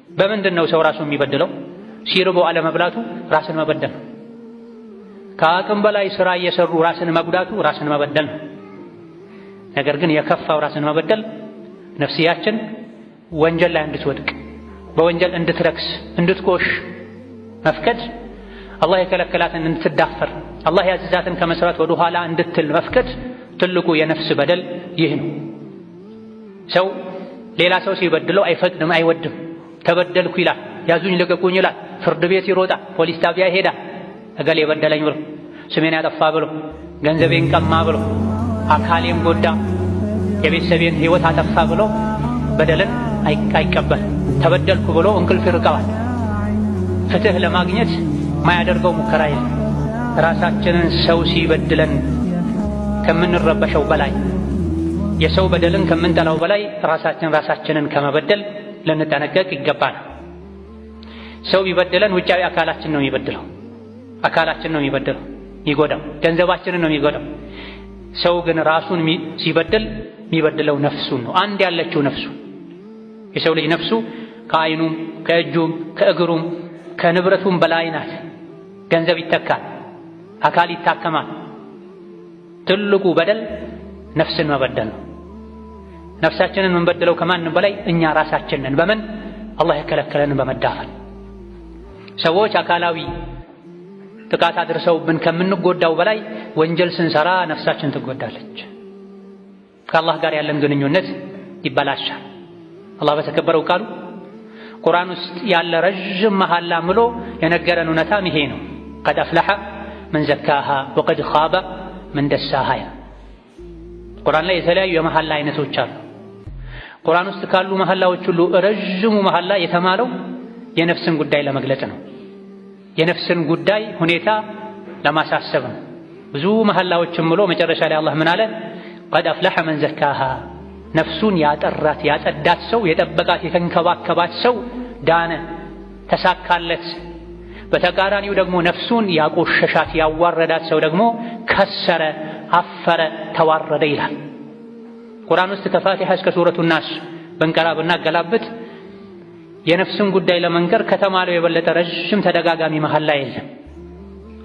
በምንድነው ሰው ራሱን የሚበድለው? ሲርበው አለመብላቱ ራስን መበደል ነው። ከአቅም በላይ ስራ እየሰሩ ራስን መጉዳቱ ራስን መበደል ነው። ነገር ግን የከፋው ራስን መበደል ነፍስያችን ወንጀል ላይ እንድትወድቅ በወንጀል እንድትረክስ እንድትቆሽ መፍቀድ፣ አላህ የከለከላትን እንድትዳፈር አላህ ያዘዛትን ከመስራት ወደ ኋላ እንድትል መፍቀድ ትልቁ የነፍስ በደል ይህ ነው። ሰው ሌላ ሰው ሲበድለው አይፈቅድም፣ አይወድም። ተበደልኩ ይላል፣ ያዙኝ ልቀቁኝ ይላል፣ ፍርድ ቤት ይሮጣል፣ ፖሊስ ጣቢያ ይሄዳል። እገሌ በደለኝ ብሎ ስሜን ያጠፋ ብሎ ገንዘቤን ቀማ ብሎ አካሌን ጎዳ የቤተሰቤን ሕይወት አጠፋ ብሎ በደልን አይቀበል። ተበደልኩ ብሎ እንቅልፍ ይርቀዋል። ፍትህ ለማግኘት ማያደርገው ሙከራ የለም። ራሳችንን ሰው ሲበድለን ከምንረበሸው በላይ የሰው በደልን ከምንጠላው በላይ ራሳችንን ከመበደል ልንጠነቀቅ ይገባል። ሰው ቢበድለን ውጫዊ አካላችን ነው የሚበድለው፣ አካላችን ነው የሚበድለው፣ የሚጎዳው ገንዘባችንን ነው የሚጎዳው። ሰው ግን ራሱን ሲበድል የሚበድለው ነፍሱን ነው። አንድ ያለችው ነፍሱ። የሰው ልጅ ነፍሱ ከዓይኑም ከእጁም ከእግሩም ከንብረቱም በላይ ናት። ገንዘብ ይተካል፣ አካል ይታከማል። ትልቁ በደል ነፍስን መበደል ነው። ነፍሳችንን የምንበድለው ከማንም በላይ እኛ ራሳችን ነን። በምን? አላህ የከለከለንን በመዳፈር። ሰዎች አካላዊ ጥቃት አድርሰውብን ከምንጎዳው በላይ ወንጀል ስንሰራ ነፍሳችን ትጎዳለች። ከአላህ ጋር ያለን ግንኙነት ይበላሻል። አላህ በተከበረው ቃሉ ቁርአን ውስጥ ያለ ረዥም መሐላ ምሎ የነገረን እውነታም ይሄ ነው። ቀድ አፍለሐ መን ዘካሃ ወቀድ ኻበ መን ደሳሃ። ቁርአን ላይ የተለያዩ የመሐላ አይነቶች አሉ። ቁርአን ውስጥ ካሉ መሐላዎች ሁሉ ረዥሙ መሐላ የተማለው የነፍስን ጉዳይ ለመግለጽ ነው። የነፍስን ጉዳይ ሁኔታ ለማሳሰብ ነው። ብዙ መሐላዎችን ምሎ መጨረሻ ላይ አላህ ምን አለ? ቀድ አፍለሐ መን ዘካሃ፣ ነፍሱን ያጠራት ያጸዳት ሰው የጠበቃት የተንከባከባት ሰው ዳነ፣ ተሳካለት። በተቃራኒው ደግሞ ነፍሱን ያቆሸሻት ያዋረዳት ሰው ደግሞ ከሰረ፣ አፈረ፣ ተዋረደ ይላል። ቁርአን ውስጥ ከፋቲሃ እስከ ሱረቱ ናስ በንቀራ ብናገላብጥ የነፍስን ጉዳይ ለመንገር ከተማለው የበለጠ ረዥም ተደጋጋሚ መሐላ የለም።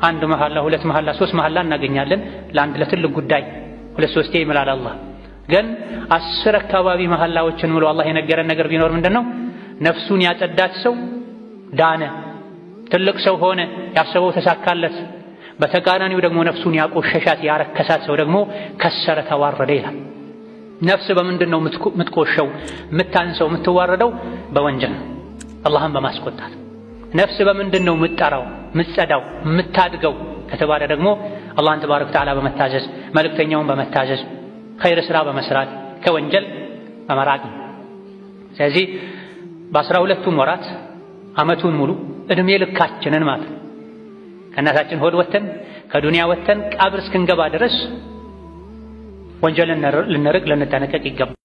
አንድ መሐላ፣ ሁለት መሐላ፣ ሶስት መሐላ እናገኛለን ለአንድ ለትልቅ ጉዳይ ሁለት ሶስቴ ይምላል አላህ። ግን 10 አካባቢ መሐላዎችን ምሎ አላህ የነገረን ነገር ቢኖር ምንድነው? ነፍሱን ያጸዳት ሰው ዳነ፣ ትልቅ ሰው ሆነ፣ ያሰበው ተሳካለት። በተቃራኒው ደግሞ ነፍሱን ያቆሸሻት ያረከሳት ሰው ደግሞ ከሰረ፣ ተዋረደ ይላል። ነፍስ በምንድን ነው የምትቆሸው፣ የምታንሰው፣ የምትዋረደው? በወንጀል ነው፣ አላህን በማስቆጣት። ነፍስ በምንድን ነው የምትጠራው፣ የምትጸዳው፣ የምታድገው ከተባለ ደግሞ አላህን ተባረከ ወተዓላ በመታዘዝ መልእክተኛውን በመታዘዝ ኸይር ስራ በመስራት ከወንጀል በመራቅ ነው። ስለዚህ በ12ቱም ወራት ዓመቱን ሙሉ እድሜ ልካችንን ማለት ከእናታችን ሆድ ወተን ከዱንያ ወተን ቀብር እስክንገባ ድረስ ወንጀልን ልንርቅ ልንጠነቀቅ ይገባል።